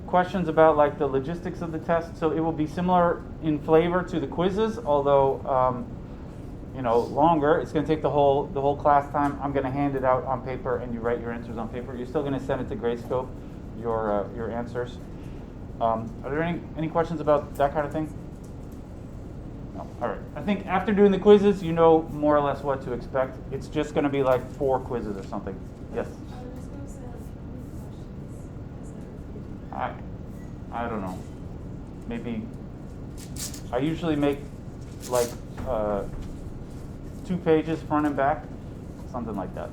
questions about like the logistics of the test. So it will be similar in flavor to the quizzes, although longer. It's going to take the whole class time. I'm going to hand it out on paper, and you write your answers on paper. You're still going to send it to Gradescope, your answers. Are there any questions about that kind of thing? No. All right. I think after doing the quizzes, you know more or less what to expect. It's just going to be like 4 quizzes or something. Yes. I don't know. Maybe I usually make like 2 pages front and back, something like that.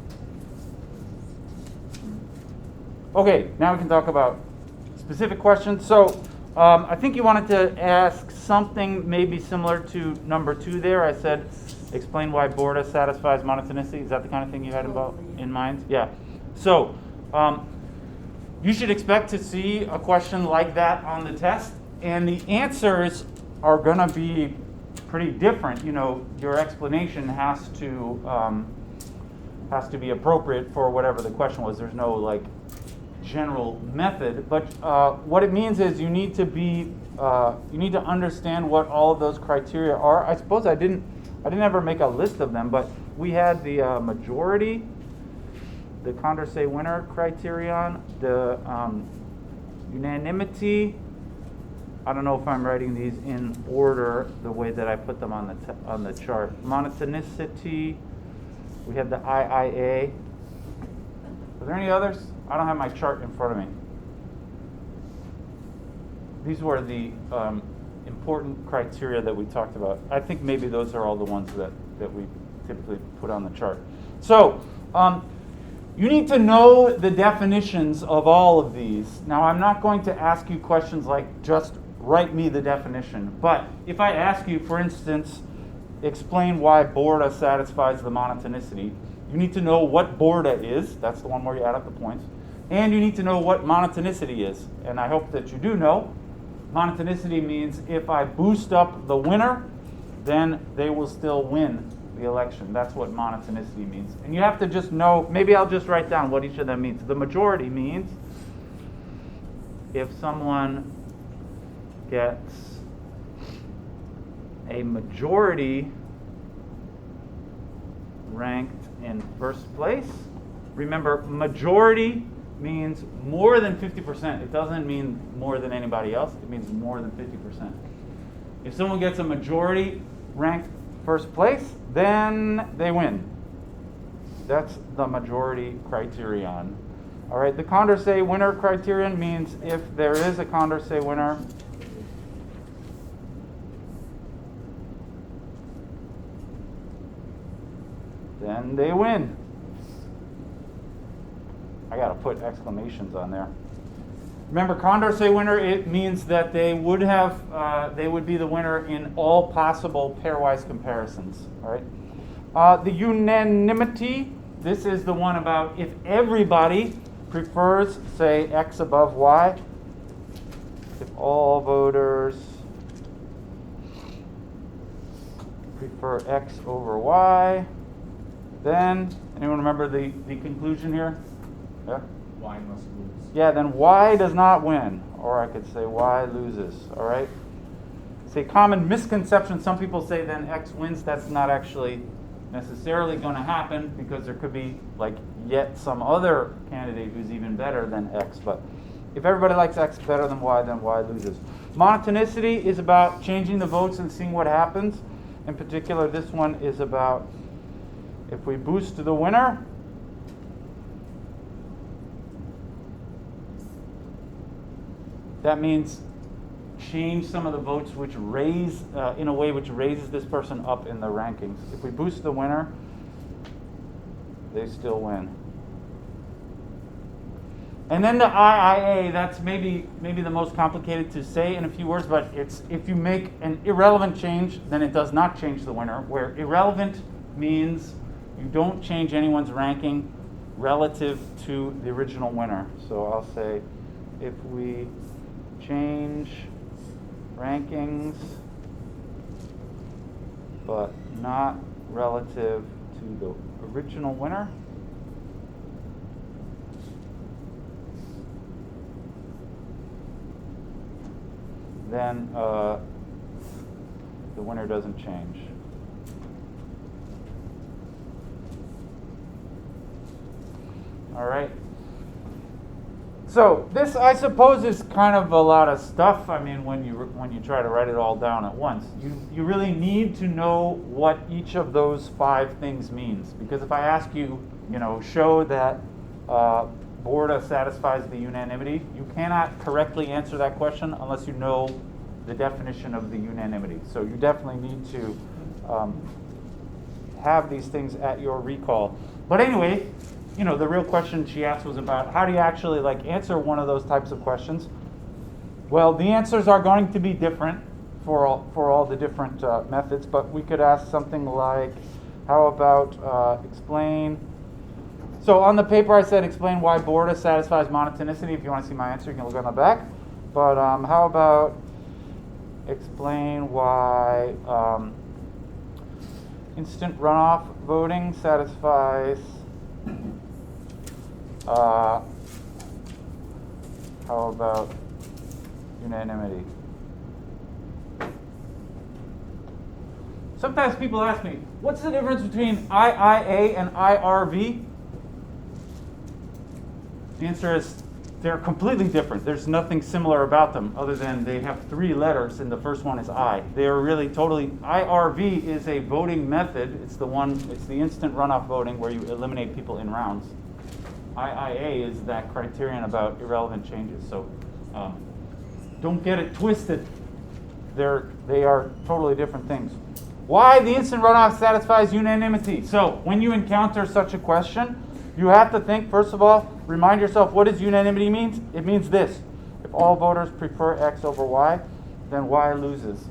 Okay, now we can talk about specific questions. So I think you wanted to ask something maybe similar to number 2 there. I said, explain why Borda satisfies monotonicity. Is that the kind of thing you had in mind? Yeah. So you should expect to see a question like that on the test, and the answers are going to be pretty different. Your explanation has to be appropriate for whatever the question was. There's no like general method, but what it means is you need to understand what all of those criteria are. I suppose I didn't ever make a list of them, but we had the majority, the Condorcet winner criterion, the unanimity. I don't know if I'm writing these in order the way that I put them on the chart. Monotonicity. We had the IIA. Are there any others? I don't have my chart in front of me. These were the important criteria that we talked about. I think maybe those are all the ones that we typically put on the chart. So you need to know the definitions of all of these. Now, I'm not going to ask you questions like just write me the definition. But if I ask you, for instance, explain why Borda satisfies the monotonicity, you need to know what Borda is. That's the one where you add up the points. And you need to know what monotonicity is. And I hope that you do know. Monotonicity means if I boost up the winner, then they will still win the election. That's what monotonicity means. And you have to just know, maybe I'll just write down what each of them means. The majority means if someone gets a majority ranked in first place. Remember, majority means more than 50%. It doesn't mean more than anybody else. It means more than 50%. If someone gets a majority ranked first place, then they win. That's the majority criterion. All right, the Condorcet winner criterion means if there is a Condorcet winner, then they win. I got to put exclamations on there. Remember, Condorcet winner, it means that they would be the winner in all possible pairwise comparisons. All right. The unanimity, this is the one about if everybody prefers, say, X above Y. If all voters prefer X over Y, then, anyone remember the conclusion here? Yeah? Y must lose. Yeah, then Y does not win. Or I could say Y loses. All right? It's a common misconception. Some people say then X wins. That's not actually necessarily going to happen because there could be like yet some other candidate who's even better than X. But if everybody likes X better than Y loses. Monotonicity is about changing the votes and seeing what happens. In particular, this one is about if we boost the winner, that means change some of the votes which raise, in a way which raises this person up in the rankings. If we boost the winner, they still win. And then the IIA, that's maybe the most complicated to say in a few words, but it's if you make an irrelevant change, then it does not change the winner, where irrelevant means you don't change anyone's ranking relative to the original winner. So I'll say if we change rankings, but not relative to the original winner, then the winner doesn't change. All right. So this, I suppose, is kind of a lot of stuff. I mean, when you try to write it all down at once, you really need to know what each of those 5 things means. Because if I ask you, show that Borda satisfies the unanimity, you cannot correctly answer that question unless you know the definition of the unanimity. So you definitely need to have these things at your recall. But anyway, the real question she asked was about how do you actually answer one of those types of questions. Well, the answers are going to be different for all the different methods, but we could ask something like, how about explain. So on the paper I said explain why Borda satisfies monotonicity. If you want to see my answer, you can look on the back. But how about explain why instant runoff voting satisfies how about unanimity? Sometimes people ask me, what's the difference between IIA and IRV? The answer is they're completely different. There's nothing similar about them other than they have 3 letters and the first one is I. They are really totally, IRV is a voting method. It's the instant runoff voting where you eliminate people in rounds. IIA is that criterion about irrelevant changes. So don't get it twisted. They are totally different things. Why the instant runoff satisfies unanimity? So when you encounter such a question, you have to think, first of all, remind yourself, what does unanimity mean? It means this. If all voters prefer X over Y, then Y loses.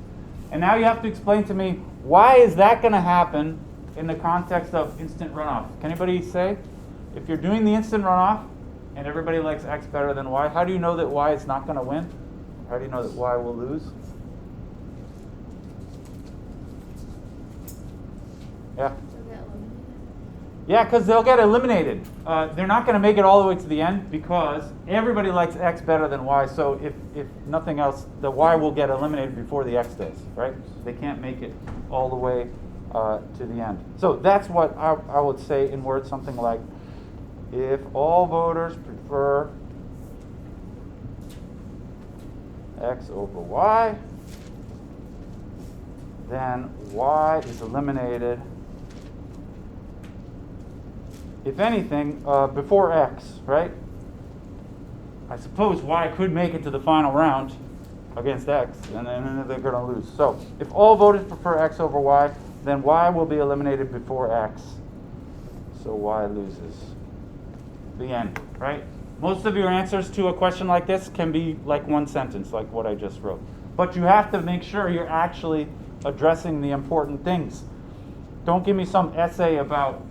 And now you have to explain to me, why is that going to happen in the context of instant runoff? Can anybody say? If you're doing the instant runoff and everybody likes X better than Y, how do you know that Y is not going to win? How do you know that Y will lose? Yeah. Yeah, because they'll get eliminated. They're not going to make it all the way to the end because everybody likes X better than Y. So if nothing else, the Y will get eliminated before the X does, right? They can't make it all the way to the end. So that's what I would say in words, something like, if all voters prefer X over Y, then Y is eliminated, if anything, before X, right? I suppose Y could make it to the final round against X, and then they're going to lose. So if all voters prefer X over Y, then Y will be eliminated before X. So Y loses. The end, right? Most of your answers to a question like this can be like one sentence, like what I just wrote. But you have to make sure you're actually addressing the important things. Don't give me some essay about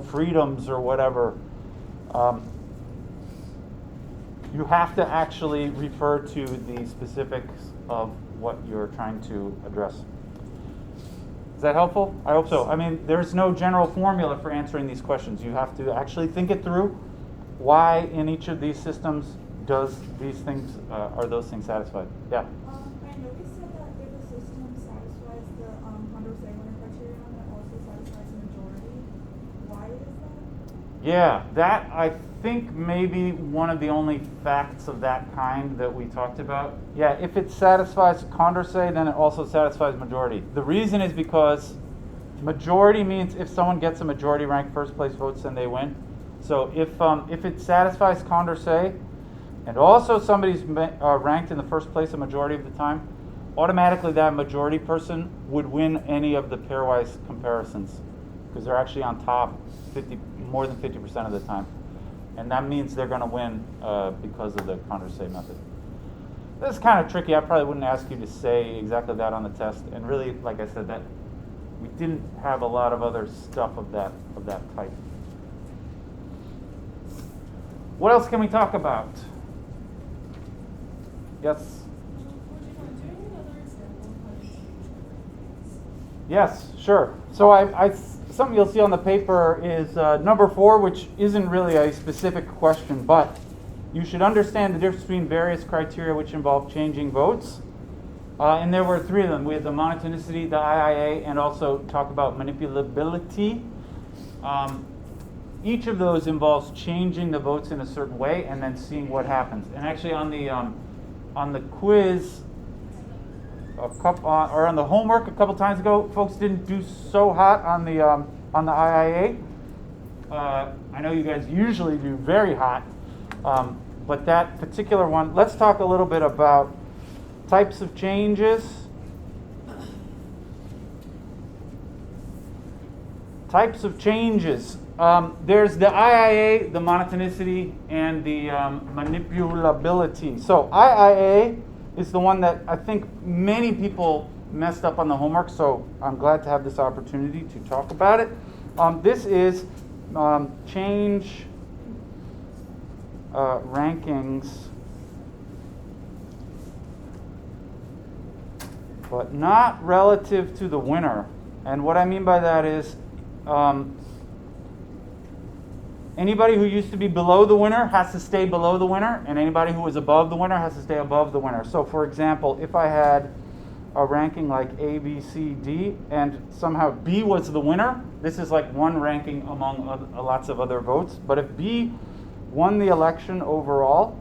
freedoms or whatever. You have to actually refer to the specifics of what you're trying to address. Is that helpful? I hope so. I mean, there's no general formula for answering these questions. You have to actually think it through. Why in each of these systems are those things satisfied? Yeah? I noticed that if a system satisfies the Hunter-Segner criterion, it also satisfies the majority. Why is that? Yeah, that I think maybe one of the only facts of that kind that we talked about. Yeah, if it satisfies Condorcet, then it also satisfies majority. The reason is because majority means if someone gets a majority rank first place votes, then they win. So if it satisfies Condorcet, and also somebody's ranked in the first place a majority of the time, automatically that majority person would win any of the pairwise comparisons because they're actually on top more than 50% of the time. And that means they're going to win because of the Condorcet method. This is kind of tricky. I probably wouldn't ask you to say exactly that on the test. And really, like I said, that we didn't have a lot of other stuff of that type. What else can we talk about? Yes? Yes, sure. So something you'll see on the paper is number 4, which isn't really a specific question, but you should understand the difference between various criteria which involve changing votes. And there were three of them. We had the monotonicity, the IIA, and also talk about manipulability. Each of those involves changing the votes in a certain way and then seeing what happens. And actually on the quiz, or on the homework a couple times ago, folks didn't do so hot on the IIA. I know you guys usually do very hot, but that particular one, let's talk a little bit about types of changes. Types of changes. There's the IIA, the monotonicity, and the manipulability. So IIA is the one that I think many people messed up on the homework, so I'm glad to have this opportunity to talk about it. This is change rankings, but not relative to the winner. And what I mean by that is anybody who used to be below the winner has to stay below the winner, and anybody who was above the winner has to stay above the winner. So for example, if I had a ranking like A, B, C, D, and somehow B was the winner, this is like one ranking among lots of other votes. But if B won the election overall,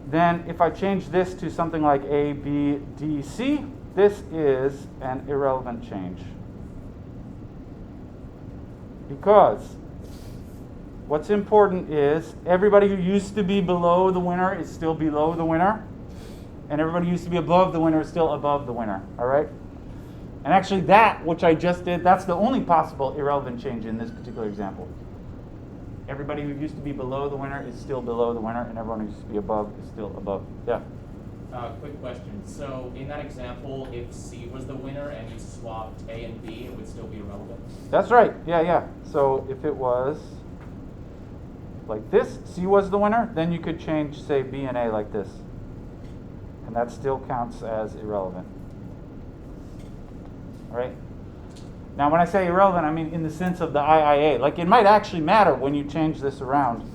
then if I change this to something like A, B, D, C, this is an irrelevant change. Because what's important is everybody who used to be below the winner is still below the winner, and everybody who used to be above the winner is still above the winner, all right? And actually that, which I just did, that's the only possible irrelevant change in this particular example. Everybody who used to be below the winner is still below the winner, and everyone who used to be above is still above. Yeah? Quick question. So in that example, if C was the winner and you swapped A and B, it would still be irrelevant? That's right. Yeah. So if it was like this, C was the winner, then you could change, say, B and A like this. And that still counts as irrelevant. All right? Now, when I say irrelevant, I mean in the sense of the IIA. Like, it might actually matter when you change this around.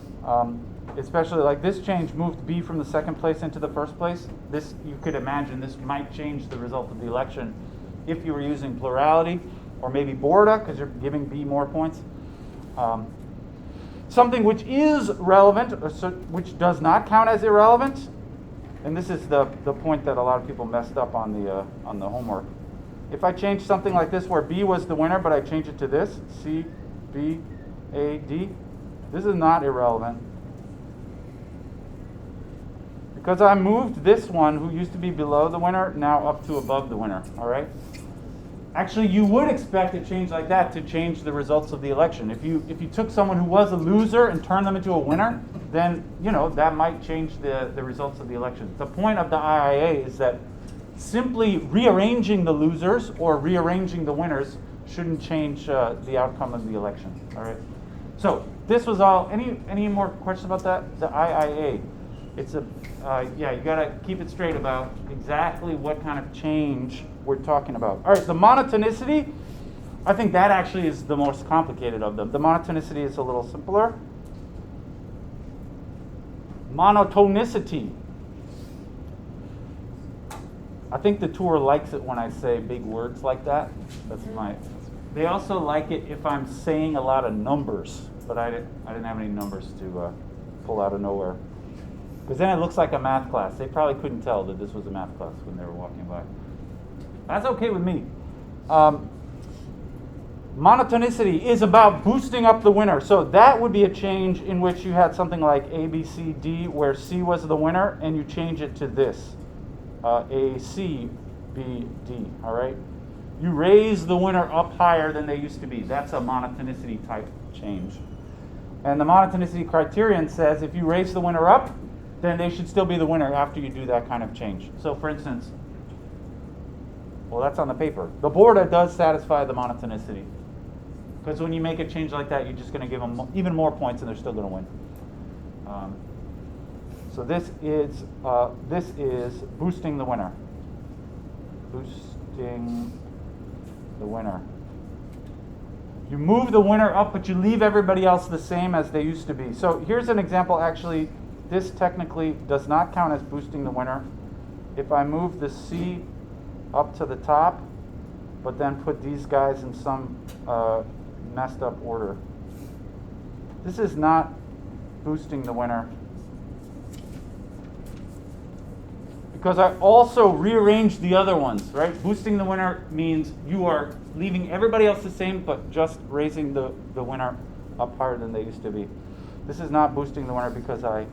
Especially like this change moved B from the second place into the first place. This, you could imagine, this might change the result of the election if you were using plurality or maybe Borda, because you're giving B more points. Something which is relevant, or which does not count as irrelevant, and this is the point that a lot of people messed up on the homework. If I change something like this where B was the winner, but I change it to this, C, B, A, D, this is not irrelevant. Because I moved this one, who used to be below the winner, now up to above the winner, all right? Actually, you would expect a change like that to change the results of the election. If you took someone who was a loser and turned them into a winner, then, that might change the results of the election. The point of the IIA is that simply rearranging the losers or rearranging the winners shouldn't change the outcome of the election, all right? So this was all. Any more questions about that? The IIA. It's you got to keep it straight about exactly what kind of change we're talking about. All right, the monotonicity, I think that actually is the most complicated of them. The monotonicity is a little simpler. Monotonicity. I think the tour likes it when I say big words like that. They also like it if I'm saying a lot of numbers, but I didn't have any numbers to pull out of nowhere. Because then it looks like a math class. They probably couldn't tell that this was a math class when they were walking by. That's okay with me. Monotonicity is about boosting up the winner. So that would be a change in which you had something like A, B, C, D, where C was the winner, and you change it to this. A, C, B, D, all right? You raise the winner up higher than they used to be. That's a monotonicity type change. And the monotonicity criterion says if you raise the winner up, then they should still be the winner after you do that kind of change. So for instance, well, that's on the paper. The Borda does satisfy the monotonicity. Because when you make a change like that, you're just going to give them even more points and they're still going to win. So this is boosting the winner. Boosting the winner. You move the winner up, but you leave everybody else the same as they used to be. So here's an example. Actually, this technically does not count as boosting the winner. if I move the C up to the top, but then put these guys in some messed up order. This is not boosting the winner, because I also rearranged the other ones, right? Boosting the winner means you are leaving everybody else the same, but just raising the winner up higher than they used to be. This is not boosting the winner because I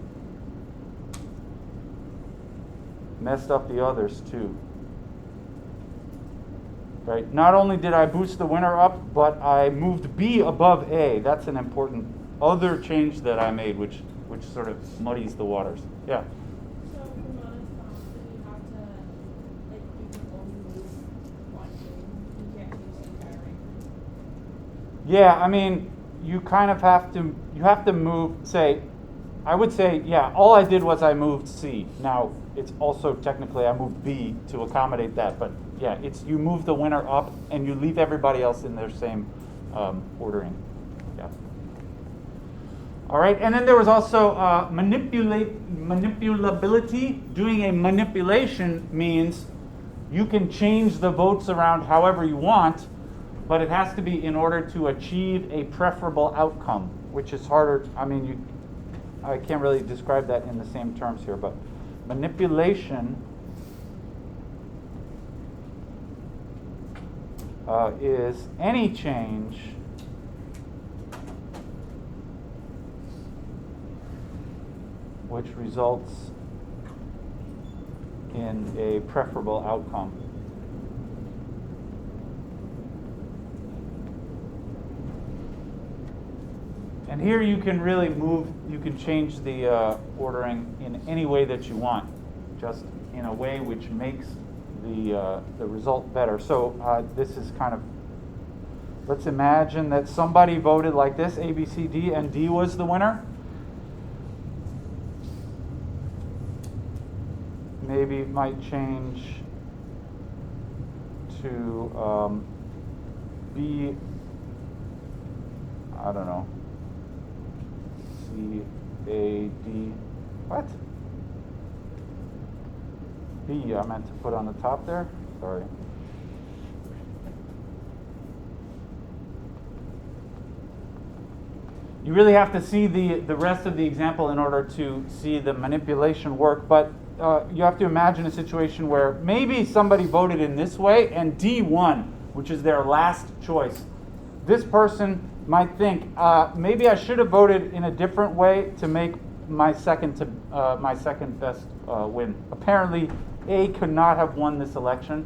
messed up the others too. Right? Not only did I boost the winner up, but I moved B above A. That's an important other change that I made, which sort of muddies the waters. Yeah. So from honest do you have to, like, you can only move one thing? You can't use the entire rank? Yeah, I mean, you kind of have to move, say, I would say, yeah, all I did was I moved C. Now, it's also technically I moved B to accommodate that, but yeah, it's you move the winner up and you leave everybody else in their same ordering. Yeah. All right, and then there was also manipulability. Doing a manipulation means you can change the votes around however you want, but it has to be in order to achieve a preferable outcome, which is harder. I mean, I can't really describe that in the same terms here, but manipulation is any change which results in a preferable outcome. And here you can really you can change the ordering in any way that you want, just in a way which makes the result better. So this is kind of, let's imagine that somebody voted like this, A, B, C, D, and D was the winner. Maybe it might change to B, I don't know, C, A, D, what? B, I meant to put on the top there, sorry. You really have to see the rest of the example in order to see the manipulation work, but you have to imagine a situation where maybe somebody voted in this way and D won, which is their last choice. This person might think, maybe I should have voted in a different way to make my second best win. Apparently, A could not have won this election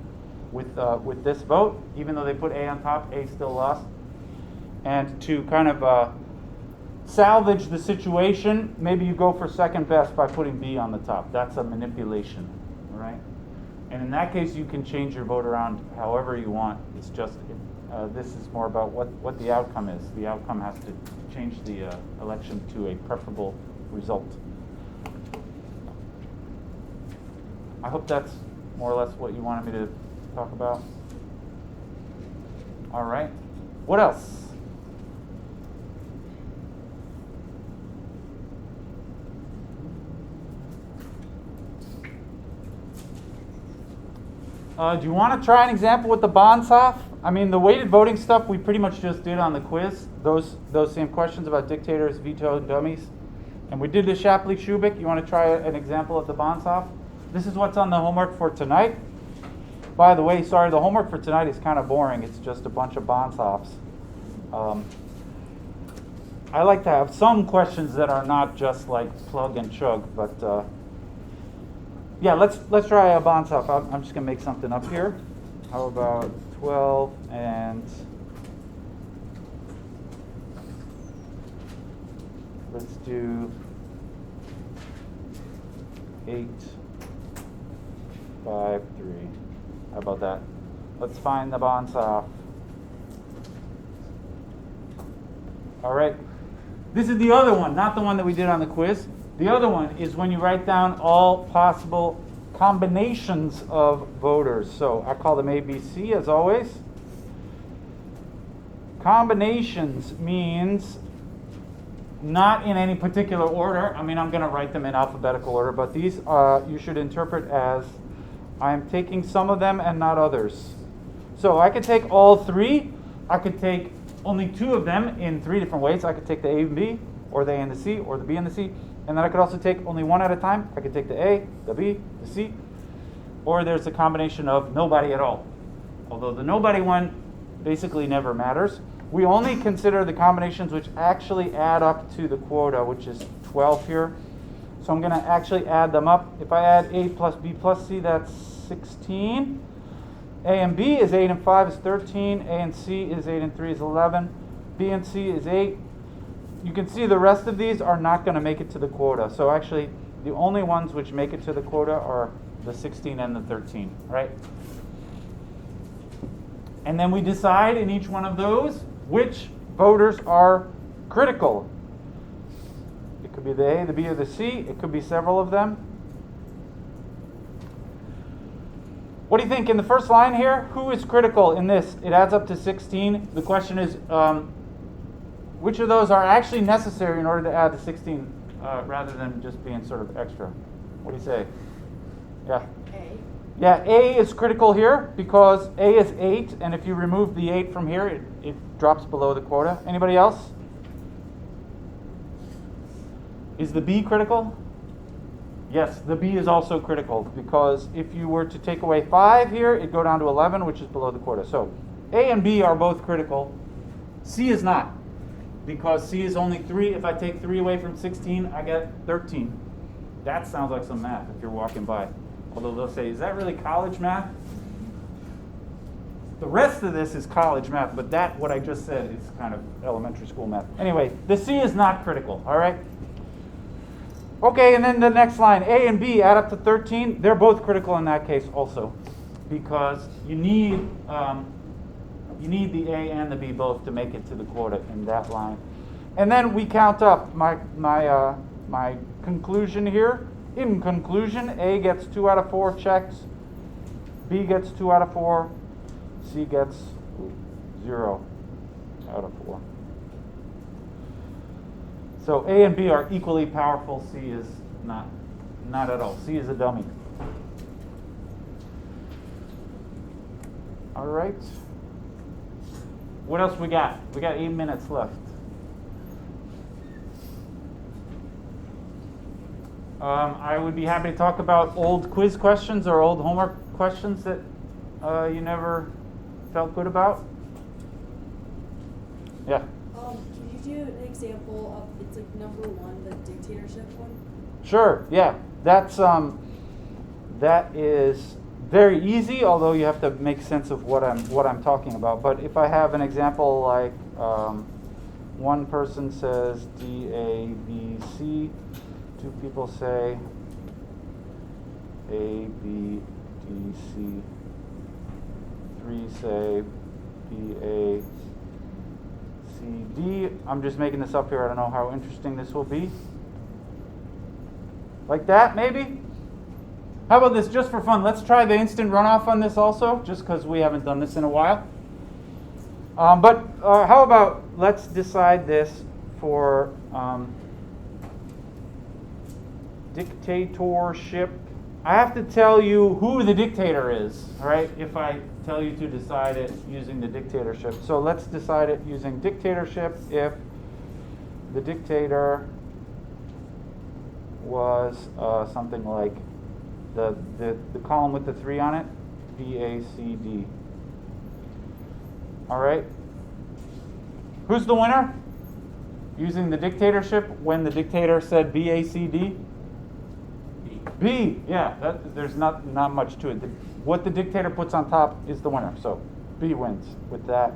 with this vote, even though they put A on top. A still lost. And to kind of salvage the situation, maybe you go for second best by putting B on the top. That's a manipulation, right? And in that case, you can change your vote around however you want. It's just this is more about what the outcome is. The outcome has to change the election to a preferable result. I hope that's more or less what you wanted me to talk about. All right. What else? Do you want to try an example with the Bonsoff? I mean, the weighted voting stuff we pretty much just did on the quiz. Those same questions about dictators, veto, and dummies. And we did the Shapley-Shubik. You want to try an example of the Bonsoff? This is what's on the homework for tonight. By the way, sorry, the homework for tonight is kind of boring. It's just a bunch of Bonsoffs. I like to have some questions that are not just like plug and chug, but yeah, let's try a Bonsoff. I'm just going to make something up here. How about 12 and let's do 8, 5, 3. How about that? Let's find the Bonsoff. All right. This is the other one, not the one that we did on the quiz. The other one is when you write down all possible combinations of voters. So I call them A, B, C as always. Combinations means not in any particular order. I mean, I'm going to write them in alphabetical order, but these you should interpret as I am taking some of them and not others. So I could take all three. I could take only two of them in three different ways. I could take the A and B, or the A and the C, or the B and the C. And then I could also take only one at a time. I could take the A, the B, the C. Or there's a combination of nobody at all. Although the nobody one basically never matters. We only consider the combinations which actually add up to the quota, which is 12 here. So I'm going to actually add them up. If I add A plus B plus C, that's 16. A and B is 8 and 5 is 13. A and C is 8 and 3 is 11. B and C is 8. You can see the rest of these are not going to make it to the quota. So actually, the only ones which make it to the quota are the 16 and the 13, right? And then we decide in each one of those which voters are critical. It could be the A, the B, or the C. It could be several of them. What do you think in the first line here? Who is critical in this? It adds up to 16. The question is, which of those are actually necessary in order to add to 16 rather than just being sort of extra? What do you say? Yeah. A. Yeah, A is critical here because A is 8, and if you remove the 8 from here, it drops below the quota. Anybody else? Is the B critical? Yes, the B is also critical because if you were to take away 5 here, it'd go down to 11, which is below the quota. So A and B are both critical. C is not because C is only 3. If I take 3 away from 16, I get 13. That sounds like some math if you're walking by. Although they'll say, is that really college math? The rest of this is college math, but that, what I just said, is kind of elementary school math. Anyway, the C is not critical, all right? Okay, and then the next line, A and B add up to 13. They're both critical in that case also because you need the A and the B both to make it to the quota in that line. And then we count up my conclusion here. In conclusion, A gets 2 out of 4 checks, B gets 2 out of 4, C gets 0 out of 4. So A and B are equally powerful. C is not at all. C is a dummy. All right. What else we got? We got 8 minutes left. I would be happy to talk about old quiz questions or old homework questions that you never felt good about. Yeah. Can you do an example of, it's like number 1, the dictatorship one? Sure. Yeah. That is very easy, although you have to make sense of what I'm talking about. But if I have an example like one person says D, A, B, C, 2 people say A, B, D, C, 3 say B, A, C, D. I'm just making this up here. I don't know how interesting this will be. Like that, maybe? How about this, just for fun? Let's try the instant runoff on this also, just because we haven't done this in a while. But how about let's decide this for dictatorship. I have to tell you who the dictator is, all right, if I tell you to decide it using the dictatorship. So let's decide it using dictatorship if the dictator was something like the column with the 3 on it, B, A, C, D. All right. Who's the winner? Using the dictatorship when the dictator said B, A, C, D? B, yeah, there's not much to it. What the dictator puts on top is the winner. So B wins with that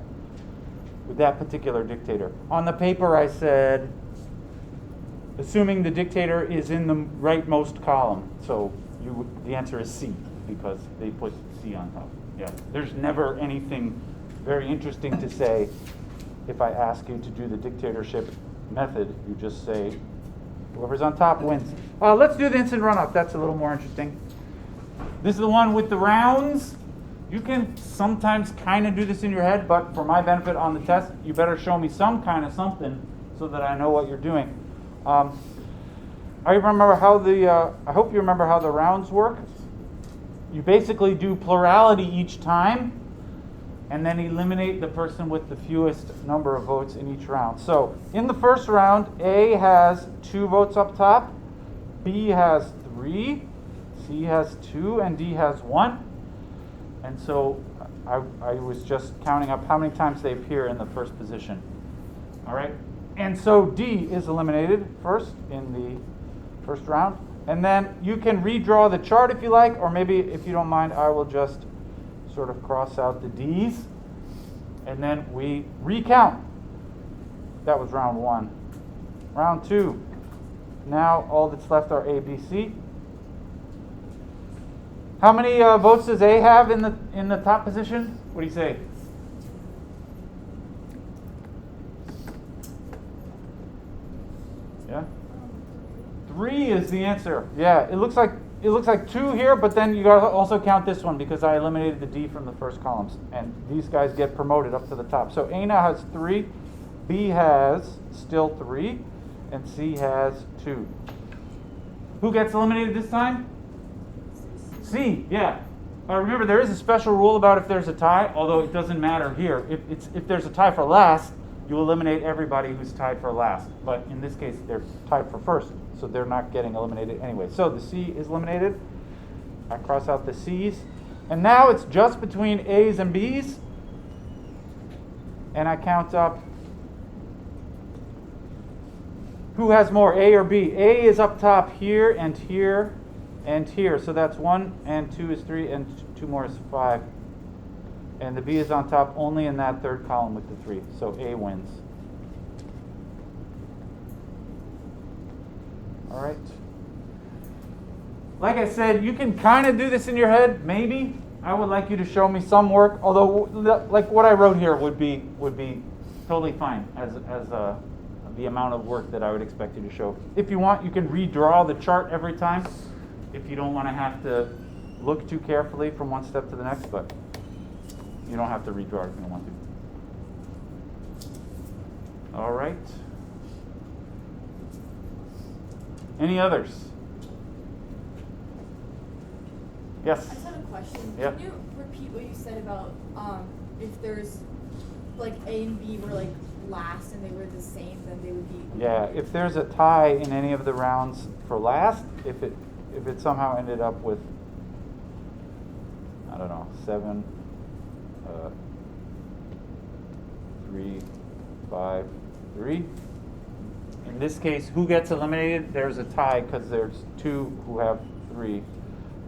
particular dictator. On the paper I said, assuming the dictator is in the rightmost column. So the answer is C because they put C on top. Yeah, there's never anything very interesting to say if I ask you to do the dictatorship method. You just say, whoever's on top wins. Let's do the instant runoff. That's a little more interesting. This is the one with the rounds. You can sometimes kind of do this in your head, but for my benefit on the test, you better show me some kind of something so that I know what you're doing. I hope you remember how the rounds work. you basically do plurality each time, and then eliminate the person with the fewest number of votes in each round. So in the first round, A has 2 votes up top, B has 3, C has 2, and D has 1. And so I was just counting up how many times they appear in the first position. All right? And so D is eliminated first in the first round. And then you can redraw the chart if you like, or maybe if you don't mind, I will just sort of cross out the D's. And then we recount. That was round 1. Round 2. Now all that's left are A, B, C. How many votes does A have in the top position? What do you say? Yeah? 3 is the answer. Yeah, it looks like 2 here, but then you gotta also count this one because I eliminated the D from the first columns, and these guys get promoted up to the top. So A now has 3, B has still 3, and C has 2. Who gets eliminated this time? C, yeah. Remember, there is a special rule about if there's a tie, although it doesn't matter here. If there's a tie for last, you eliminate everybody who's tied for last. But in this case, they're tied for first, so they're not getting eliminated anyway. So the C is eliminated. I cross out the C's. And now it's just between A's and B's. And I count up who has more, A or B. A is up top here and here and here. So that's 1 and 2 is 3 and 2 more is 5. And the B is on top only in that third column with the 3. So A wins. All right. Like I said, you can kind of do this in your head, maybe. I would like you to show me some work, although like what I wrote here would be totally fine as the amount of work that I would expect you to show. If you want, you can redraw the chart every time if you don't want to have to look too carefully from one step to the next, but you don't have to redraw if you don't want to. All right. Any others? Yes? I just had a question. Yeah. Can you repeat what you said about if there's like A and B were like last and they were the same, then they would be Yeah, if there's a tie in any of the rounds for last, if it somehow ended up with, I don't know, 7, 3, 5, 3. In this case, who gets eliminated? There's a tie because there's 2 who have 3.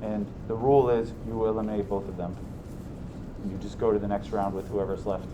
And the rule is you eliminate both of them. And you just go to the next round with whoever's left.